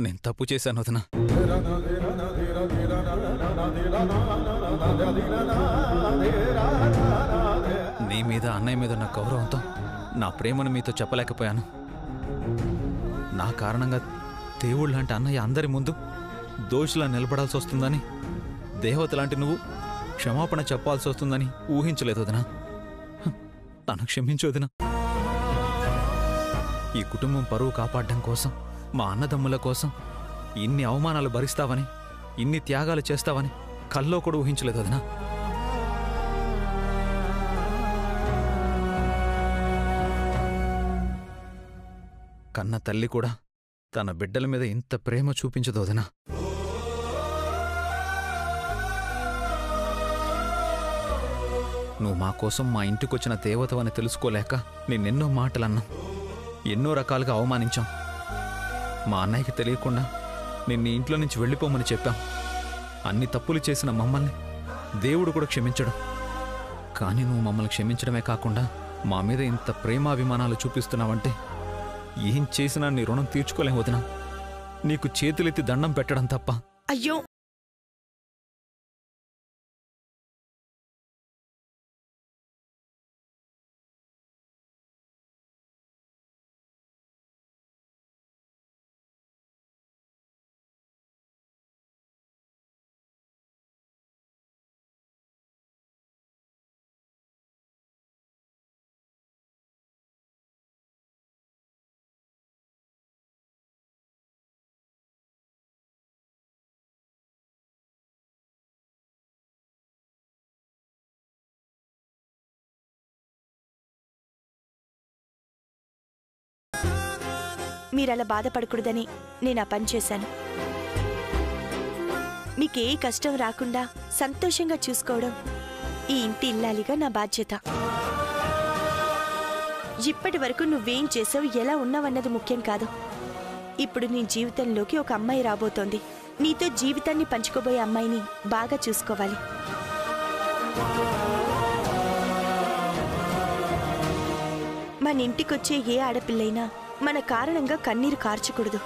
నేను తప్పు చేశాను వదిన. నీ మీద అన్నయ్య మీద ఉన్న గౌరవంతో నా ప్రేమను మీతో చెప్పలేకపోయాను. నా కారణంగా దేవుళ్ళంటే అన్నయ్య అందరి ముందు దోషులా నిలబడాల్సి వస్తుందని, దేవతలాంటి నువ్వు క్షమాపణ చెప్పాల్సి వస్తుందని ఊహించలేదు వదినా. నన్ను క్షమించు వదినా. ఈ కుటుంబం పరువు కాపాడడం కోసం, మా అన్నదమ్ముల కోసం ఇన్ని అవమానాలు భరిస్తావని, ఇన్ని త్యాగాలు చేస్తావని కల్లో కూడా ఊహించలేదు వదినా. కన్న తల్లి కూడా తన బిడ్డల మీద ఇంత ప్రేమ చూపించదు వదినా. నువ్వు మా కోసం మా ఇంటికొచ్చిన దేవతవని తెలుసుకోలేక నేనెన్నో మాటలన్నాం, ఎన్నో రకాలుగా అవమానించాం. మా అన్నయ్యకి తెలియకుండా నిన్ను ఇంట్లో నుంచి వెళ్ళిపోమని చెప్పాం. అన్ని తప్పులు చేసిన మమ్మల్ని దేవుడు కూడా క్షమించడు. కానీ నువ్వు మమ్మల్ని క్షమించడమే కాకుండా మా మీద ఇంత ప్రేమాభిమానాలు చూపిస్తున్నావంటే ఏం చేసినా నీ రుణం తీర్చుకోలేం వదినా. నీకు చేతులెత్తి దండం పెట్టడం తప్ప. అయ్యో, మీరలా బాధపడకూడదని నేను ఆ పని చేశాను. మీకే కష్టం రాకుండా సంతోషంగా చూసుకోవడం ఈ ఇంటి ఇల్లాలిగా నా బాధ్యత. ఇప్పటి వరకు నువ్వేం చేసావు, ఎలా ఉన్నావన్నది ముఖ్యం కాదు. ఇప్పుడు నీ జీవితంలోకి ఒక అమ్మాయి రాబోతోంది. నీతో జీవితాన్ని పంచుకోబోయే అమ్మాయిని బాగా చూసుకోవాలి. మన ఇంటికొచ్చే ఏ ఆడపిల్లైనా మన కారణంగా కన్నీరు కార్చకూడదు.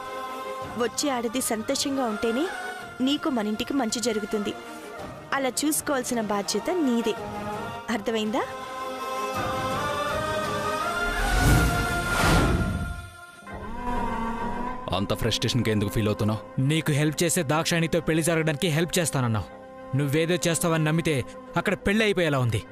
వచ్చే ఆడది సంతోషంగా ఉంటేనే నీకు మన ఇంటికి మంచి జరుగుతుంది. అలా చూసుకోవాల్సిన బాధ్యత నీదే. అర్థమైందా? అంత ఫ్రస్ట్రేషన్కి ఎందుకు ఫీల్ అవుతున్నావు? నీకు హెల్ప్ చేసే దాక్షాయినితో పెళ్లి జరగడానికి హెల్ప్ చేస్తానన్నావు. నువ్వేదో చేస్తావని నమ్మితే అక్కడ పెళ్లి అయిపోయేలా ఉంది.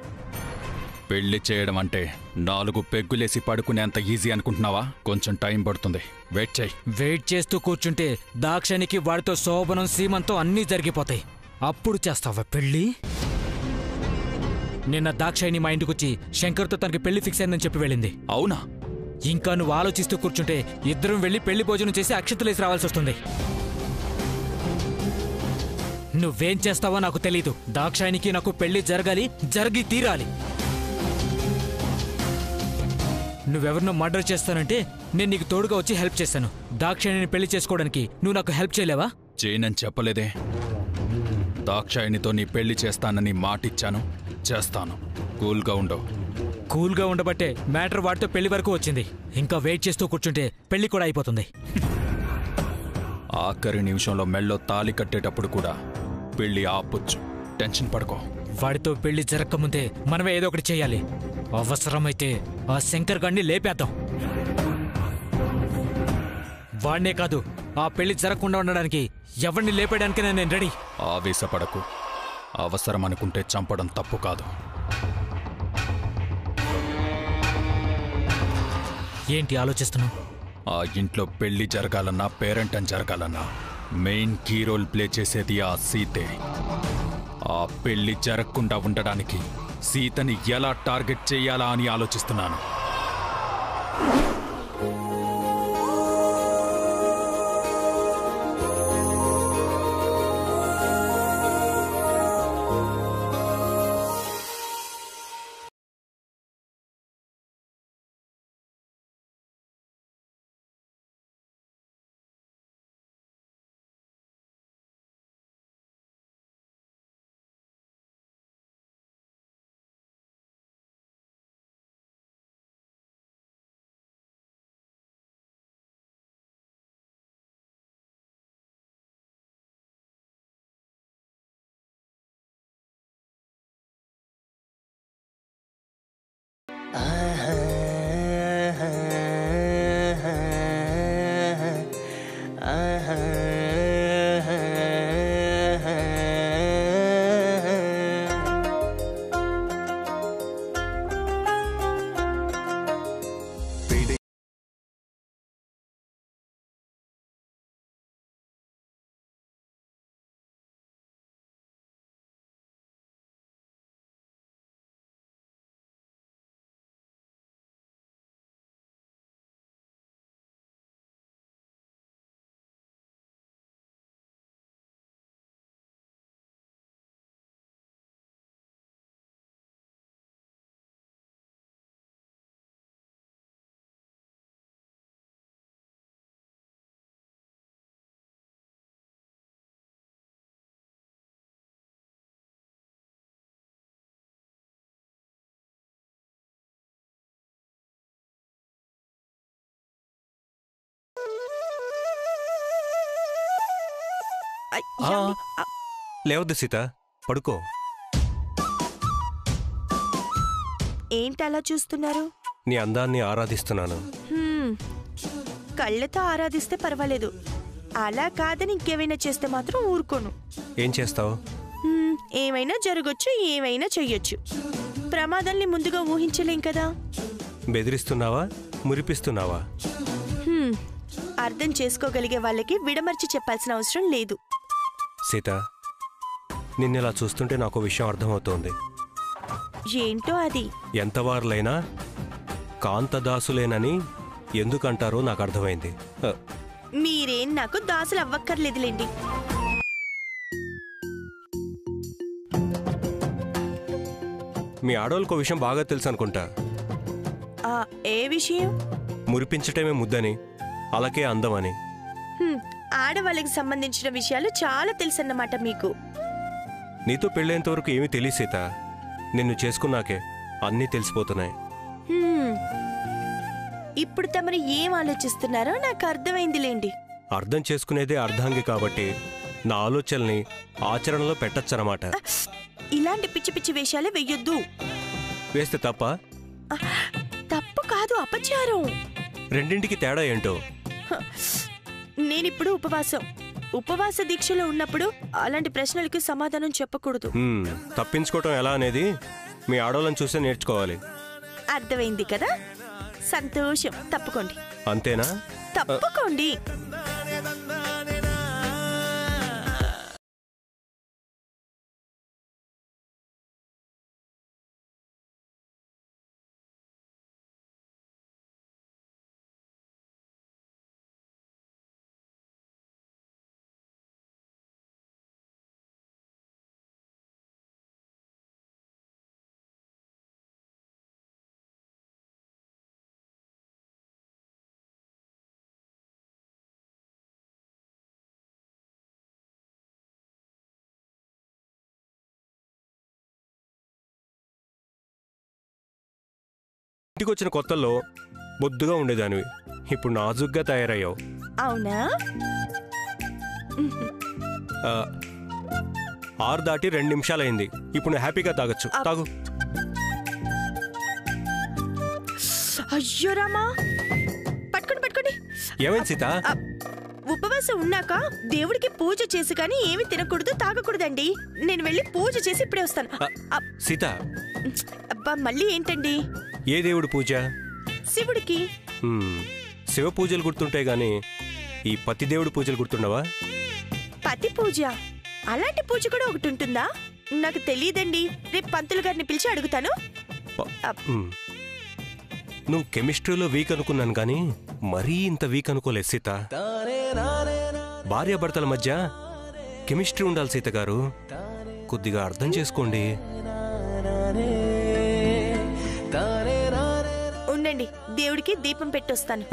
పెళ్లి చేయడం అంటే 4 పెగ్గులేసి పడుకునేంత ఈజీ అనుకుంటున్నావా? కొంచెం టైం పడుతుంది, వెయిట్ చేయి. వెయిట్ చేస్తూ కూర్చుంటే దాక్షాయినికి వాడితో శోభనం సీమంతో అన్నీ జరిగిపోతాయి. అప్పుడు చేస్తావా పెళ్లి? నిన్న దాక్షాయిని మా ఇంటికొచ్చి శంకర్తో తనకి పెళ్లి ఫిక్స్ అయిందని చెప్పి వెళ్ళింది. అవునా? ఇంకా నువ్వు ఆలోచిస్తూ కూర్చుంటే ఇద్దరం వెళ్ళి పెళ్లి భోజనం చేసి అక్షతలేసి రావాల్సి వస్తుంది. నువ్వేం చేస్తావో నాకు తెలీదు. దాక్షాయినికి నాకు పెళ్లి జరగాలి, జరిగి తీరాలి. నువ్వెవరినో మర్డర్ చేస్తానంటే నేను నీకు తోడుగా వచ్చి హెల్ప్ చేశాను. దాక్షాయిని పెళ్లి చేసుకోవడానికి నువ్వు నాకు హెల్ప్ చేయలేవా? చేయనని చెప్పలేదే. దాక్షాయినితో నీ పెళ్లి చేస్తానని మాటిచ్చాను, చేస్తాను. కూల్గా ఉండవు. కూల్గా ఉండబట్టే మ్యాటర్ వాడితో పెళ్లి వరకు వచ్చింది. ఇంకా వెయిట్ చేస్తూ కూర్చుంటే పెళ్లి కూడా అయిపోతుంది. ఆఖరి నిమిషంలో మెళ్ళో తాళి కట్టేటప్పుడు కూడా పెళ్లి ఆపొచ్చు. టెన్షన్ పడుకో. వాడితో పెళ్లి జరగకముందే మనమే ఏదో ఒకటి చెయ్యాలి. అవసరమైతే ఆ శంకర్ గాడిని లేపేద్దాం. వాడినే కాదు, ఆ పెళ్లి జరగకుండా ఉండడానికి ఎవరిని లేపేయడానికైనా నేను రెడీ. ఆవేశపడకు. అవసరం అనుకుంటే చంపడం తప్పు కాదు. ఏంటి ఆలోచిస్తున్నావు? ఆ ఇంట్లో పెళ్లి జరగాలన్నా, పేరెంటం జరగాలన్నా మెయిన్ కీ రోల్ ప్లే చేసేది ఆ సీతే. ఆ పెళ్లి జరగకుండా ఉండడానికి సీతని ఎలా టార్గెట్ చేయాలా అని ఆలోచిస్తున్నాను. ఏమండి? లేవద్దు సీత, పడుకో. ఏంటలా చూస్తున్నారు? నీ అందాన్ని ఆరాధిస్తున్నాను. కళ్ళతో ఆరాధిస్తే పర్వాలేదు, అలా కాదని ఇంకేమైనా చేస్తే మాత్రం ఊరుకోను. ఏం చేస్తావు? ఏమైనా జరగచ్చు, ఏమైనా చెయ్యొచ్చు. ప్రమాదాల్ని ముందుగా ఊహించలేం కదా. బెదిరిస్తున్నావా, మురిపిస్తున్నావా? అర్థం చేసుకోగలిగే వాళ్ళకి విడమర్చి చెప్పాల్సిన అవసరం లేదు. సీత, నిన్నెలా చూస్తుంటే నాకు విషయం అర్థమవుతోంది. ఏంటో అది? ఎంతవారులైనా కాంతదాసులేనని ఎందుకంటారో నాకు అర్థమైంది. మీరేం నాకు దాసులు అవ్వక్కర్లేదులేండి. మీ ఆడవాళ్ళకో విషయం బాగా తెలుసు అనుకుంటా. ఏ విషయం? మురిపించటమే ముద్దని, అలాగే అందమని. ఆడవాళ్ళకి సంబంధించిన విషయాలు చాలా తెలుసన్నమాట మీకు. నీతో పెళ్ళేంత వరకు ఏమీ తెలియదు సీత. నిన్ను చేసుకున్నాకే అన్నీ తెలిసిపోతున్నాయి. ఇప్పుడు తమరు ఏం ఆలోచిస్తున్నారో నాకు అర్థమైందిలేండి. అర్థం చేసుకునేదే అర్ధాంగి కాబట్టి నా ఆలోచనల్ని ఆచరణలో పెట్టచ్చనమాట. ఇలాంటి పిచ్చి పిచ్చి వేషాలే వెయ్యొద్దు. వేస్తే తప్ప? తప్పు కాదు, అపచారం. రెండింటికి తేడా ఏంటో? నేనిప్పుడు ఉపవాస దీక్షలో ఉన్నప్పుడు అలాంటి ప్రశ్నలకి సమాధానం చెప్పకూడదు. తప్పించుకోవటం ఎలా అనేది మీ ఆడవాళ్ళని చూసే నేర్చుకోవాలి. అర్థమైంది కదా? సంతోషం. తప్పుకోండి. అంతేనా? తప్పుకోండి. ఇంటికి వచ్చిన కొత్తల్లో బొద్దుగా ఉండేదానివి, ఇప్పుడు నాజుగ్గా తయారయ్యావు. అవునా? 6 దాటి 2 నిమిషాలైంది. ఇప్పుడు హ్యాపీగా తాగొచ్చు. తాగు. అయ్యో రామా, పట్టుకోండి. ఏమైంది సీత? ఉపవాసం ఉన్నాక దేవుడికి పూజ చేసి కానీ ఏమి తినకూడదు, తాగకూడదండి. నేను వెళ్ళి పూజ చేసి ఇప్పుడే వస్తాను. సీత, అబ్బా మళ్ళీ ఏంటండి? ఏ దేవుడి పూజ? శివుడికి. శివ పూజలు గుర్తుంటాయి గాని ఈ పతి దేవుడి పూజలు గుర్తుండవా? పతి పూజ? అలాంటి పూజ కూడా ఒకటి ఉంటుందా? నాకు తెలియదండి. రేపు పంతులు గారిని పిలిచి అడుగుతాను. నువ్వు కెమిస్ట్రీలో వీక్ అనుకున్నాను గాని మరీ ఇంత వీక్ అనుకోలేదు సీత. భార్యాభర్తల మధ్య కెమిస్ట్రీ ఉండాలి సీత గారు. కొద్దిగా అర్థం చేసుకోండి. ఉండండి, దేవుడికి దీపం పెట్టొస్తాను.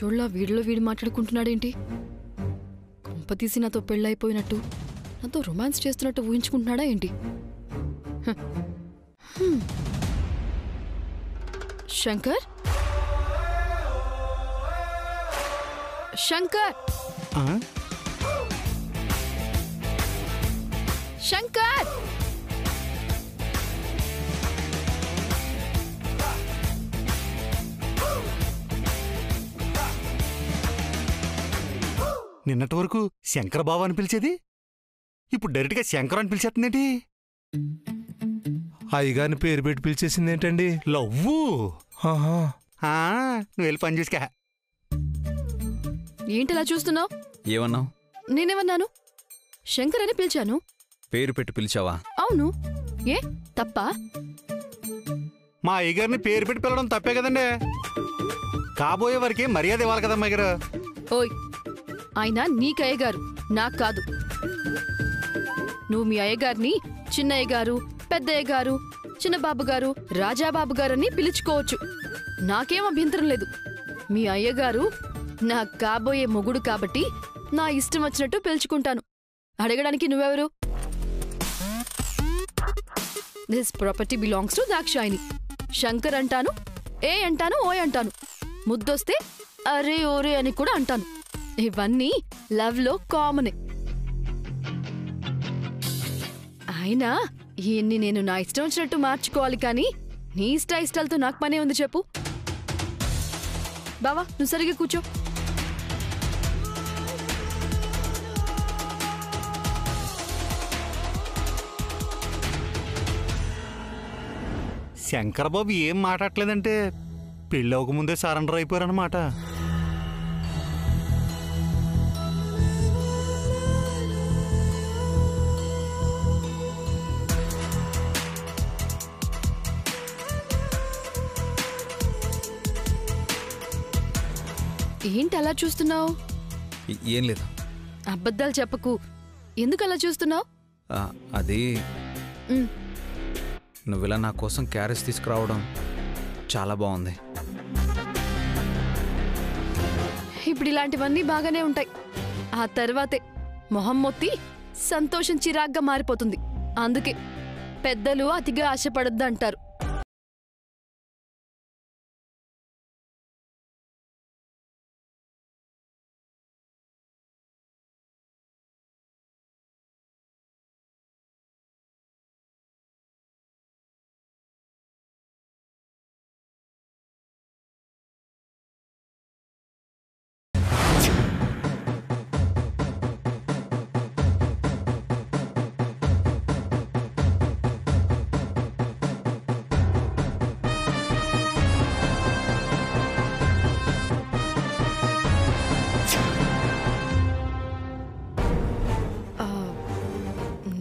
పిచ్చోళ్ళ వీడిలో వీడి మాట్లాడుకుంటున్నాడేంటి? కొంపతీసి నాతో పెళ్ళైపోయినట్టు, నాతో రొమాన్స్ చేస్తున్నట్టు ఊహించుకుంటున్నాడా ఏంటి? శంకర్, శంకర్, శంకర్! నిన్నటి వరకు శంకరబాబు అని పిలిచేది ఇప్పుడు డైరెక్ట్గా శంకర్ అని పిలిచేస్తుందేంటి? అయ్యగారిని పేరు పెట్టి పిలిచేసింది ఏంటండి? లవ్వు. ఆహా. నువ్వు వెళ్ళి పని చూసుకా. ఏంటిలా చూస్తున్నావు? ఏమన్నావు? నేనేమన్నాను? శంకర్ అని పిలిచాను. పేరు పెట్టి పిలిచావా? అవును. ఏ తప్పా? మా అయ్యగారిని పేరు పెట్టి పిలవడం తప్పే కదండి. కాబోయే వారికి మర్యాద ఇవ్వాలి కదమ్మా గారు. ఓయ్, ఆయన నీకు అయ్యగారు, నాకు కాదు. నువ్వు మీ అయ్యగారిని చిన్నయ్య గారు, పెద్దయ్య గారు, చిన్నబాబు గారు, రాజాబాబు గారు అని పిలుచుకోవచ్చు. నాకేం అభ్యంతరం లేదు. మీ అయ్యగారు నా కాబోయే మొగుడు కాబట్టి నా ఇష్టం వచ్చినట్టు పిలుచుకుంటాను. అడగడానికి నువ్వెవరు? This property belongs to Dakshayani. Shankar అంటాను, ఏ అంటాను, ఓయ్ అంటాను. ముద్దొస్తే అరే ఓరే అని కూడా అంటాను. ఇవన్నీ లవ్లో కామనే. అయినా ఈయన్ని నేను నా ఇష్టం వచ్చినట్టు మార్చుకోవాలి కానీ నీ ఇష్టాలతో నాకు పనే ఉంది చెప్పు. బావా, నువ్వు సరిగ్గా కూర్చో. శంకరబాబు ఏం మాట్లాడలేదంటే పెళ్ళి అవ్వకముందే సరెండర్ అయిపోయారన్నమాట. ఏంటి అలా చూస్తున్నావు? ఏం లేదు. అబద్ధాలు చెప్పకు. ఎందుకు అలా చూస్తున్నావు? అది నువ్విలా నా కోసం క్యారెట్స్ తీసుకురావడం చాలా బాగుంది. ఇప్పుడు ఇలాంటివన్నీ బాగానే ఉంటాయి. ఆ తర్వాతే మొహం మొత్తి సంతోషం చిరాగ్గా మారిపోతుంది. అందుకే పెద్దలు అతిగా ఆశపడొద్దు అంటారు.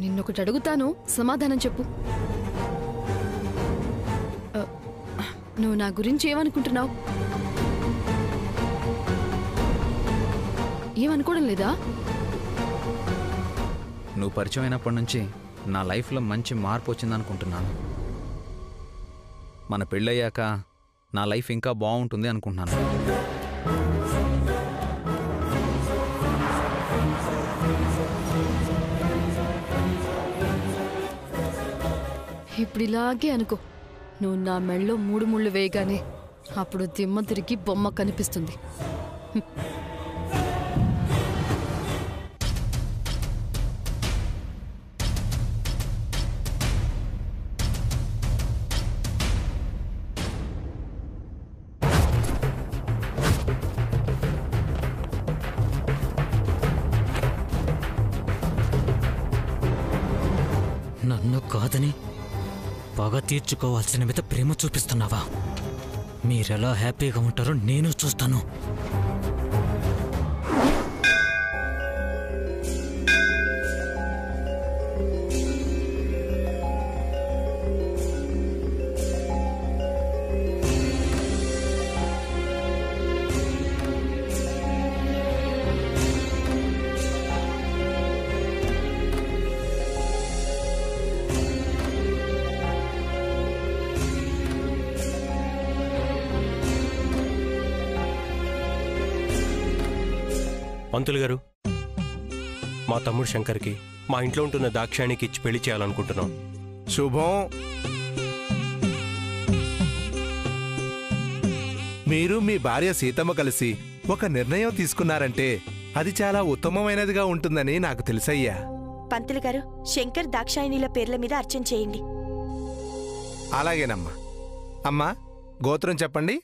నిన్నొకటి అడుగుతాను, సమాధానం చెప్పు. నువ్వు నా గురించి ఏమనుకుంటున్నావు? ఏమనుకోవడం లేదా? నువ్వు పరిచయం అయినప్పటి నుంచి నా లైఫ్లో మంచి మార్పు వచ్చిందనుకుంటున్నాను. మన పెళ్ళయ్యాక నా లైఫ్ ఇంకా బాగుంటుంది అనుకుంటున్నాను. ఇప్పుడు ఇలాగే అనుకో. నువ్వు నా మెళ్ళలో 3 ముళ్ళు వేయగానే అప్పుడు దిమ్మ తిరిగి బొమ్మ కనిపిస్తుంది. నన్ను కాదని పగ తీర్చుకోవాల్సిన మీద ప్రేమ చూపిస్తున్నావా? మీరెలా హ్యాపీగా ఉంటారో నేను చూస్తాను. పంతులు గారు, మా తమ్ముడు శంకర్కి మా ఇంట్లో ఉంటున్న దాక్షాయణికి ఇచ్చి పెళ్లి చేయాలనుకుంటున్నాం. శుభం. మీరు మీ భార్య సీతమ్మ కలిసి ఒక నిర్ణయం తీసుకున్నారంటే అది చాలా ఉత్తమమైనదిగా ఉంటుందని నాకు తెలుసయ్యా. పంతులు గారు, శంకర్ దాక్షాయణిల పేర్ల మీద అర్చన చేయండి. అలాగేనమ్మా. అమ్మా, గోత్రం చెప్పండి.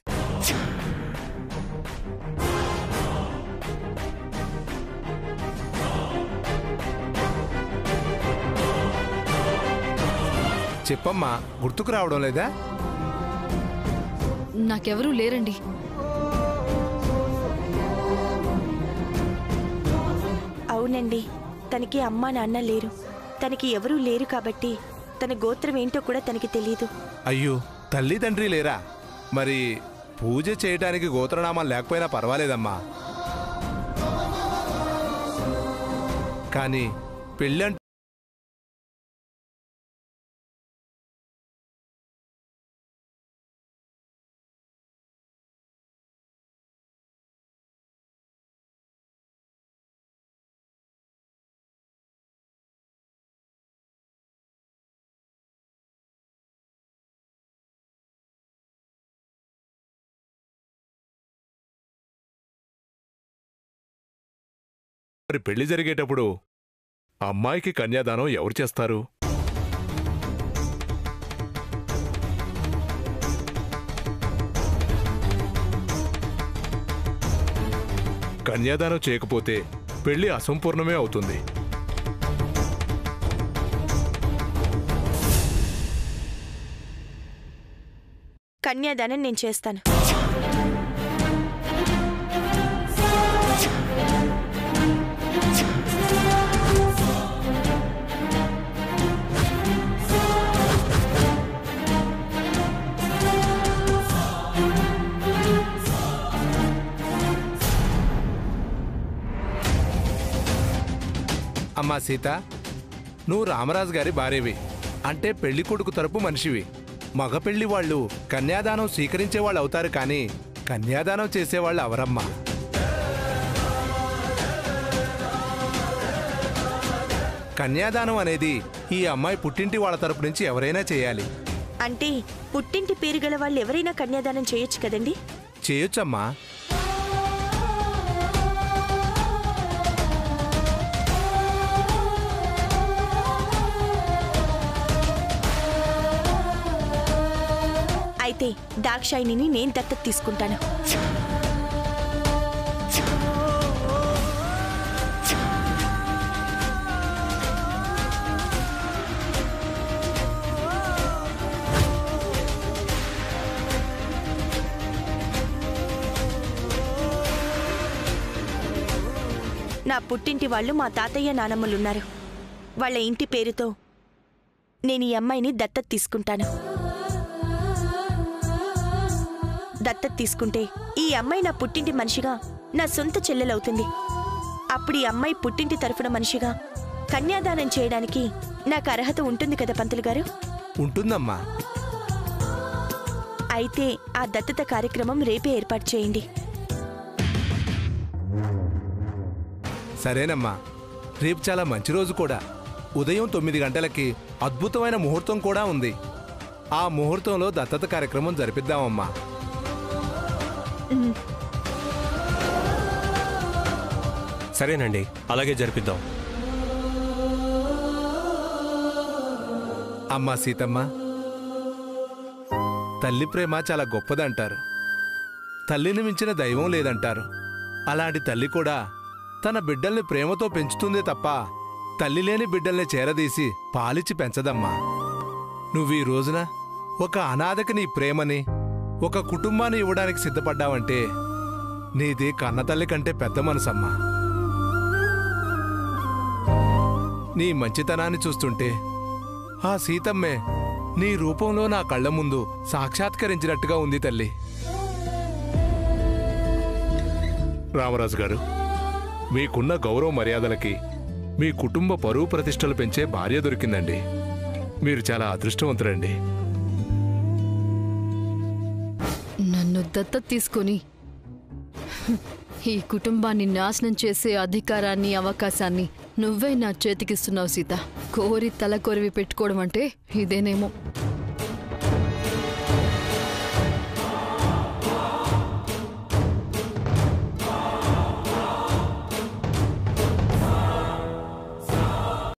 చెప్పమ్మా, గుర్తుకు రావడం లేదా? నాకెవరూ లేరండి. అవునండి, తనకి అమ్మా నాన్న లేరు. తనకి ఎవరూ లేరు కాబట్టి తన గోత్రం ఏంటో కూడా తనకి తెలియదు. అయ్యో, తల్లిదండ్రి లేరా? మరి పూజ చేయటానికి గోత్రనామాలు లేకపోయినా పర్వాలేదమ్మా. కానీ పెళ్ళంటే మరి పెళ్లి జరిగేటప్పుడు అమ్మాయికి కన్యాదానం ఎవరు చేస్తారు? కన్యాదానం చేయకపోతే పెళ్లి అసంపూర్ణమే అవుతుంది. కన్యాదానం నేను చేస్తాను. అమ్మా సీత, నువ్వు రామరాజు గారి భార్యవి, అంటే పెళ్లి కొడుకు తరపు మనిషివి. మగ పెళ్లి వాళ్ళు కన్యాదానం స్వీకరించేవాళ్ళు అవుతారు, కానీ కన్యాదానం చేసేవాళ్ళు అవరమ్మా. కన్యాదానం అనేది ఈ అమ్మాయి పుట్టింటి వాళ్ళ తరపు నుంచి ఎవరైనా చేయాలి. అంటే పుట్టింటి పేరు గల వాళ్ళు ఎవరైనా కన్యాదానం చేయొచ్చు కదండి? చేయొచ్చమ్మా. అయితే దాక్షాయిని నేను దత్తత తీసుకుంటాను. నా పుట్టింటి వాళ్ళు మా తాతయ్య నానమ్మలున్నారు. వాళ్ళ ఇంటి పేరుతో నేను ఈ అమ్మాయిని దత్తత తీసుకుంటాను. దత్తత తీసుకుంటే ఈ అమ్మాయి నా పుట్టింటి మనిషిగా నా సొంత చెల్లెలవుతుంది. అప్పుడు ఈ అమ్మాయి పుట్టింటి తరఫున మనిషిగా కన్యాదానం చేయడానికి నాకు అర్హత ఉంటుంది కదా పంతులు గారు? ఉంటుందమ్మా. అయితే ఆ దత్తత కార్యక్రమం రేపే ఏర్పాటు చేయండి. సరేనమ్మా. రేపు చాలా మంచి రోజు కూడా. ఉదయం 9 గంటలకి అద్భుతమైన ముహూర్తం కూడా ఉంది. ఆ ముహూర్తంలో దత్తత కార్యక్రమం జరిపిద్దామమ్మా. సరేనండి, అలాగే జరిపిద్దాం. అమ్మా సీతమ్మ, తల్లి ప్రేమ చాలా గొప్పదంటారు. తల్లిని మించిన దైవం లేదంటారు. అలాంటి తల్లి కూడా తన బిడ్డల్ని ప్రేమతో పెంచుతుందే తప్ప తల్లి లేని బిడ్డల్ని చేరదీసి పాలిచ్చి పెంచదమ్మా. నువ్వీ రోజున ఒక అనాథకి నీ ప్రేమని, ఒక కుటుంబాన్ని ఇవ్వడానికి సిద్ధపడ్డావంటే నీది కన్నతల్లి కంటే పెద్ద మనసమ్మా. నీ మంచితనాన్ని చూస్తుంటే ఆ సీతమ్మే నీ రూపంలో నా కళ్ళ ముందు సాక్షాత్కరించినట్టుగా ఉంది తల్లి. రామరాజు గారు, మీకున్న గౌరవ మర్యాదలకి మీ కుటుంబ పరువు ప్రతిష్టలు పెంచే భార్య దొరికిందండి. మీరు చాలా అదృష్టవంతులండి. నన్ను దత్తత తీసుకొని ఈ కుటుంబాన్ని నాశనం చేసే అధికారాన్ని అవకాశాన్ని నువ్వే నా చేతికిస్తున్నావు సీత. కోరి తల కొరివి పెట్టుకోవడం అంటే ఇదేనేమో.